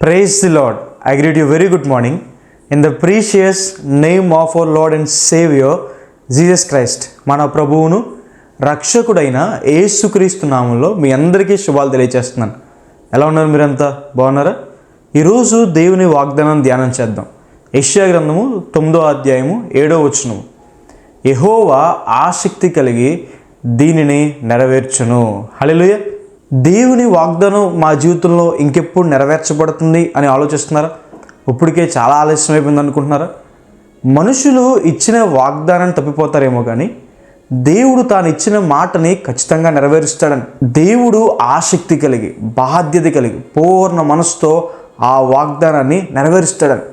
Praise the Lord. I greet you very good morning in the precious name of our Lord and Savior Jesus Christ. మన ప్రభువును రక్షకుడైన యేసుక్రీస్తు నామములో మీ అందరికీ శుభాలు తెలియజేస్తున్నాను. ఎలా ఉన్నారు మీరంతా? బాగున్నారా? ఈరోజు దేవుని వాగ్దానం ధ్యానం చేద్దాం. యెషయా గ్రంథము 9వ అధ్యాయము 7వ వచనము. యెహోవా ఆసక్తి కలిగి దీనిని నెరవేర్చును. హల్లెలూయా. దేవుని వాగ్దానం మా జీవితంలో ఇంకెప్పుడు నెరవేర్చబడుతుంది అని ఆలోచిస్తున్నారా? ఇప్పటికే చాలా ఆలస్యం అయిపోయింది అనుకుంటున్నారా? మనుషులు ఇచ్చిన వాగ్దానాన్ని తప్పిపోతారేమో కానీ దేవుడు తాను ఇచ్చిన మాటని ఖచ్చితంగా నెరవేరుస్తాడని. దేవుడు ఆసక్తి కలిగి, బాధ్యత కలిగి, పూర్ణ మనసుతో ఆ వాగ్దానాన్ని నెరవేరుస్తాడని.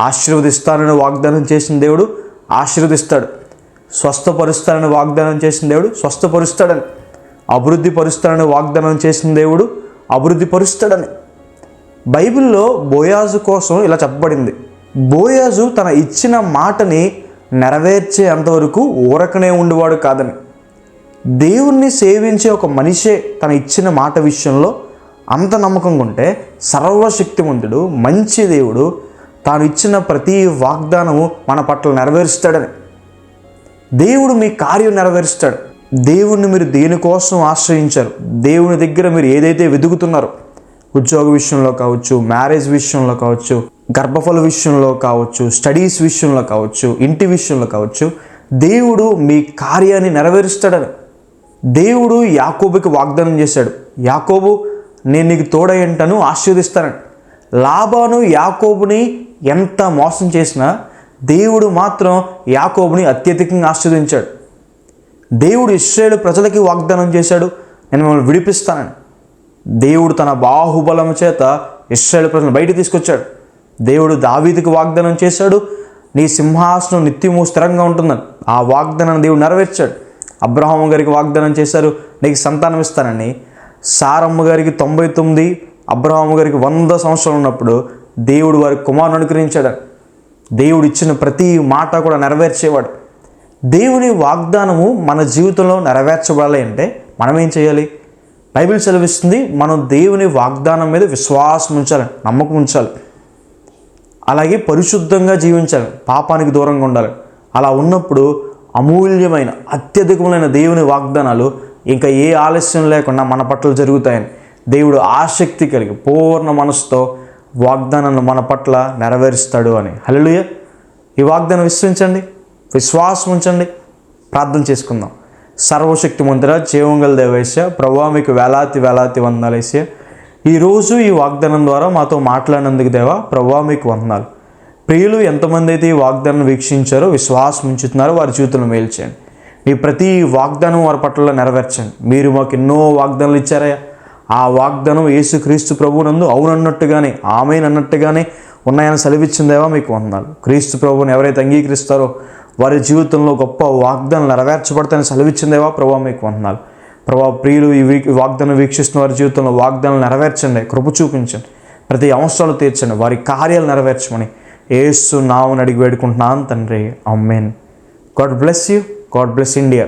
ఆశీర్వదిస్తానని వాగ్దానం చేసిన దేవుడు ఆశీర్వదిస్తాడు. స్వస్థపరుస్తానని వాగ్దానం చేసిన దేవుడు స్వస్థపరుస్తాడని. అభివృద్ధి పరుస్తానని వాగ్దానం చేసిన దేవుడు అభివృద్ధి పరుస్తాడని. బైబిల్లో బోయాజు కోసం ఇలా చెప్పబడింది. బోయాజు తన ఇచ్చిన మాటని నెరవేర్చే అంతవరకు ఊరకనే ఉండేవాడు కాదని. దేవుణ్ణి సేవించే ఒక మనిషే తన ఇచ్చిన మాట విషయంలో అంత నమ్మకంగా ఉంటే సర్వశక్తిమంతుడు మంచి దేవుడు తాను ఇచ్చిన ప్రతి వాగ్దానము మన పట్ల నెరవేరుస్తాడని. దేవుడు మీ కార్యం నెరవేరుస్తాడు. దేవుణ్ణి మీరు దేనికోసం ఆశ్రయించారు, దేవుని దగ్గర మీరు ఏదైతే వెతుకుతున్నారో, ఉద్యోగ విషయంలో కావచ్చు, మ్యారేజ్ విషయంలో కావచ్చు, గర్భఫల విషయంలో కావచ్చు, స్టడీస్ విషయంలో కావచ్చు, ఇంటి విషయంలో కావచ్చు, దేవుడు మీ కార్యాన్ని నెరవేరుస్తాడని. దేవుడు యాకోబుకి వాగ్దానం చేశాడు. యాకోబు, నేను నీకు తోడై ఉంటాను, ఆశీర్వదిస్తానని. లాబాను యాకోబుని ఎంత మోసం చేసినా దేవుడు మాత్రం యాకోబుని అత్యధికంగా ఆశీర్వదించాడు. దేవుడు ఇశ్రాయేలు ప్రజలకి వాగ్దానం చేశాడు, నేను మిమ్మల్ని విడిపిస్తానని. దేవుడు తన బాహుబలం చేత ఇశ్రాయేలు ప్రజలను బయటికి తీసుకొచ్చాడు. దేవుడు దావీదుకి వాగ్దానం చేశాడు, నీ సింహాసనం నిత్యము స్థిరంగా ఉంటుందని. ఆ వాగ్దానాన్ని దేవుడు నెరవేర్చాడు. అబ్రహాము గారికి వాగ్దానం చేశారు, నీకు సంతానం ఇస్తానని. సారమ్మ గారికి 99, అబ్రహాము గారికి 100 సంవత్సరాలు ఉన్నప్పుడు దేవుడు వారి కుమారుని అనుగ్రహించాడు. దేవుడు ఇచ్చిన ప్రతి మాట కూడా నెరవేర్చేవాడు. దేవుని వాగ్దానము మన జీవితంలో నెరవేర్చబడాలి అంటే మనం ఏం చేయాలి? బైబిల్ సెలవిస్తుంది, మనం దేవుని వాగ్దానం మీద విశ్వాసం ఉంచాలి, నమ్మకం ఉంచాలి. అలాగే పరిశుద్ధంగా జీవించాలి, పాపానికి దూరంగా ఉండాలి. అలా ఉన్నప్పుడు అమూల్యమైన, అత్యధికమైన దేవుని వాగ్దానాలు ఇంకా ఏ ఆలస్యం లేకుండా మన పట్ల జరుగుతాయని దేవుడు ఆసక్తి కలిగి పూర్ణ మనసుతో వాగ్దానాలను మన పట్ల నెరవేరుస్తాడు అని. హల్లెలూయా. ఈ వాగ్దానం విశ్వసించండి, విశ్వాసం ఉంచండి. ప్రార్థన చేసుకుందాం. సర్వశక్తిమంతుడా, జీవంగల దేవేశ్య, ప్రభువా మీకు వేలాది వేలాది వందనాలు యేసయ్యా. ఈరోజు ఈ వాగ్దానం ద్వారా మాతో మాట్లాడినందుకు దేవా, ప్రభువా మీకు వందనాలు. ప్రియులు ఎంతమంది అయితే ఈ వాగ్దానం వీక్షించారో, విశ్వాసం ఉంచుతున్నారో వారి జీవితంలో మేలు చేయండి. మీ ప్రతి వాగ్దానం వారి పట్ల నెరవేర్చండి. మీరు మాకు ఎన్నో వాగ్దానాలు ఇచ్చారయ్యా. ఆ వాగ్దానం యేసుక్రీస్తు ప్రభువునందు అవునన్నట్టుగానే, ఆమేన్ అన్నట్టుగానే ఉన్నాయని సెలవిచ్చిందేవా మీకు వందనాలు. క్రీస్తు ప్రభువుని ఎవరైతే అంగీకరిస్తారో వారి జీవితంలో గొప్ప వాగ్దానం నెరవేర్చబడతాయని సెలవిచ్చిందేవా ప్రభువా మీకు వందనాలు. ప్రభువా, ప్రియులు ఈ వాగ్దానం వీక్షిస్తున్న వారి జీవితంలో వాగ్దానం నెరవేర్చండి, కృప చూపించండి, ప్రతి అవసరాలు తీర్చండి, వారి కార్యాలు నెరవేర్చమని యేసు నామమున అడిగి వేడుకుంటున్నాను తండ్రి. Amen. God bless you. God bless India.